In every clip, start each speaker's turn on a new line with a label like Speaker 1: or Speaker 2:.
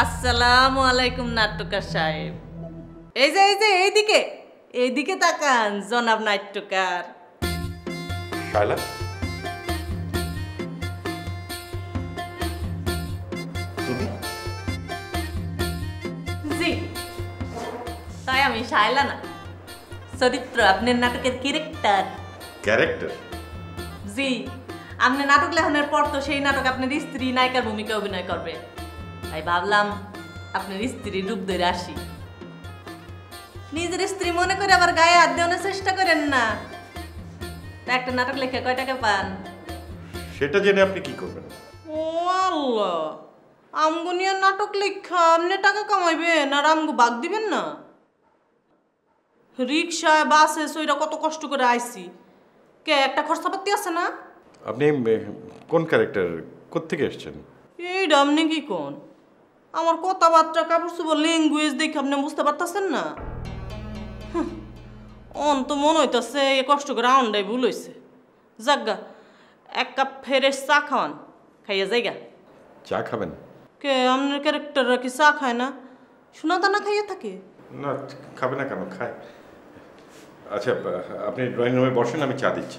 Speaker 1: আসসালামু আলাইকুম নাট্যকার সাহেব। এই যে এইদিকে তাকান জনাব নাট্যকার।
Speaker 2: শায়লা, তুমি?
Speaker 1: জি, তাই আমি শায়লা না, চরিত্র আপনার নাটকের ক্যারেক্টার।
Speaker 2: ক্যারেক্টার?
Speaker 1: জি, আপনি নাটক লেখনের পর তো সেই নাটক আপনার স্ত্রী নায়িকার ভূমিকা অভিনয় করবে, তাই ভাবলাম আপনার স্ত্রীর রূপ ধরে আসি। নিজের স্ত্রী মনে করে আবার গায়ে হাত দেওয়ানোর চেষ্টা করেন না। তা একটা নাটক লেখে কয় টাকা পান?
Speaker 2: সেটা জেনে আপনি কি করবেন?
Speaker 1: ও আল্লাহ, আমগুনিয়ার নাটক লেখা আপনি টাকা কামাইবেন আর আমগো ভাগ দিবেন না? রিক্সায় বাসে সইরা কত কষ্ট করে আইছি, কে একটা খরচাপাতি আছে না?
Speaker 2: আপনি কোন ক্যারেক্টার, কোত্থেকে এসেছেন?
Speaker 1: এইটা আপনি কি কোন? আমার কথাবার্তা কাপড় চোপড় ল্যাঙ্গুয়েজ দেখে আপনি বুঝতে পারতেছেন না? অন তো মনে হইতাছে এ কষ্ট করে আউন্ডাই ভুল হইছে। যাজ্ঞা, এক কাপ ফ্রেশ চা খাওয়ান, খাইয়া যাইগা।
Speaker 2: চা খাবেন?
Speaker 1: কে আপনার ক্যারেক্টাররা কি চা খায় না? শোনা দানা খাইয়া থাকে?
Speaker 2: না, খাবে না কেন, খায়। আচ্ছা, আপনি ড্রয়িং রুমে বসেন, আমি চা দিচ্ছি।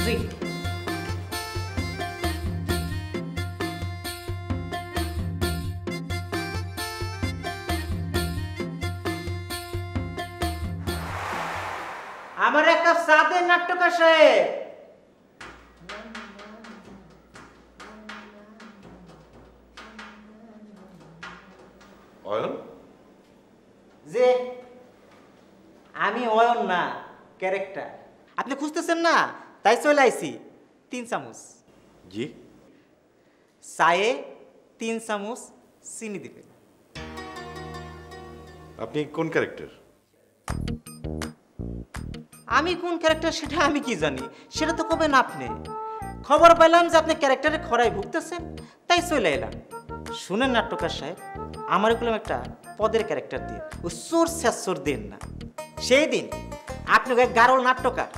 Speaker 1: জি।
Speaker 3: আমার এক কাপ চা দেন নাট্যকার সাহেব।
Speaker 2: অয়ন?
Speaker 3: যে আমি অয়ন না, ক্যারেক্টার। আপনি খুঁজতেছেন না, তাই চলে আইছি। 3 চামচ
Speaker 2: জি।
Speaker 3: চায়ে 3 চামচ চিনি দিবেন।
Speaker 2: আপনি কোন ক্যারেক্টার?
Speaker 3: আমি কোন ক্যারেক্টার সেটা আমি কি জানি, সেটা তো কবেন আপনি। খবর পেলাম যে আপনি ক্যারেক্টারে খরায় ভুগতেছেন, তাই চলে এলাম। শুনেন নাট্যকার সাহেব, আমার এগুলো একটা পদের ক্যারেক্টার দিয়ে ও চোর শেষর দেন না। সেই দিন আপনি গারল নাট্যকার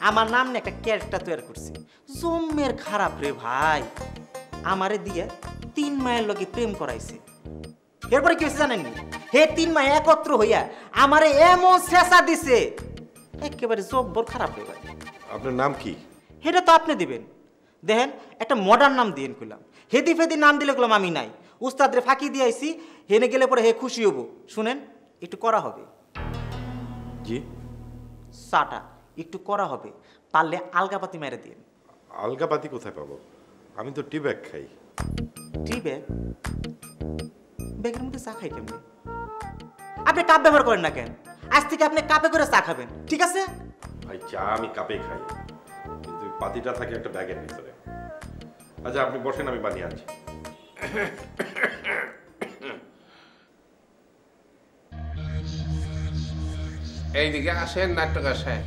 Speaker 3: আমার নাম নিয়ে একটা ক্যারেক্টার তৈরি করছি, জম্মের খারাপ রে ভাই। আমারে দিয়ে 3 মায়ের লগে প্রেম করাইছে। এরপরে কি হয়েছে জানেননি? হে 3 মায় একত্র হইয়া আমারে এমন শেষা দিছে, একেবারে জব্বর খারাপ রে ভাই।
Speaker 2: আপনার নাম কি?
Speaker 3: সেটা তো আপনি দিবেন। দেখেন, একটা মডার্ন নাম দিয়ে কইলাম। হেদি ফেদি নাম দিলে কইলাম আমি নাই, উস্তাদরে ফাঁকি দিয়ে আইছি, হেনে গেলে পরে হে খুশি হবো। শুনেন, একটু করা হবে।
Speaker 2: জি।
Speaker 3: চাটা একটু করা হবে, পারলে আলগাপাতি মেরে দিন।
Speaker 2: আলগাপাতি কোথায় পাবো? আমি তো টি ব্যাগ খাই।
Speaker 3: টি ব্যাগ? ব্যাগের মধ্যে চা খাই কেমনি? আপনি কাপ ব্যবহার করেন না কেন? আজ থেকে আপনি কাপে করে চা খাবেন, ঠিক আছে?
Speaker 2: ভাই, চা আমি কাপে খাই, কিন্তু পাতিটা থাকে একটা ব্যাগের ভিতরে। আচ্ছা, আপনি বসেন, আমি বানিয়ে আনছি।
Speaker 4: এইদিকে আসেন নাট্যকার সাহেব।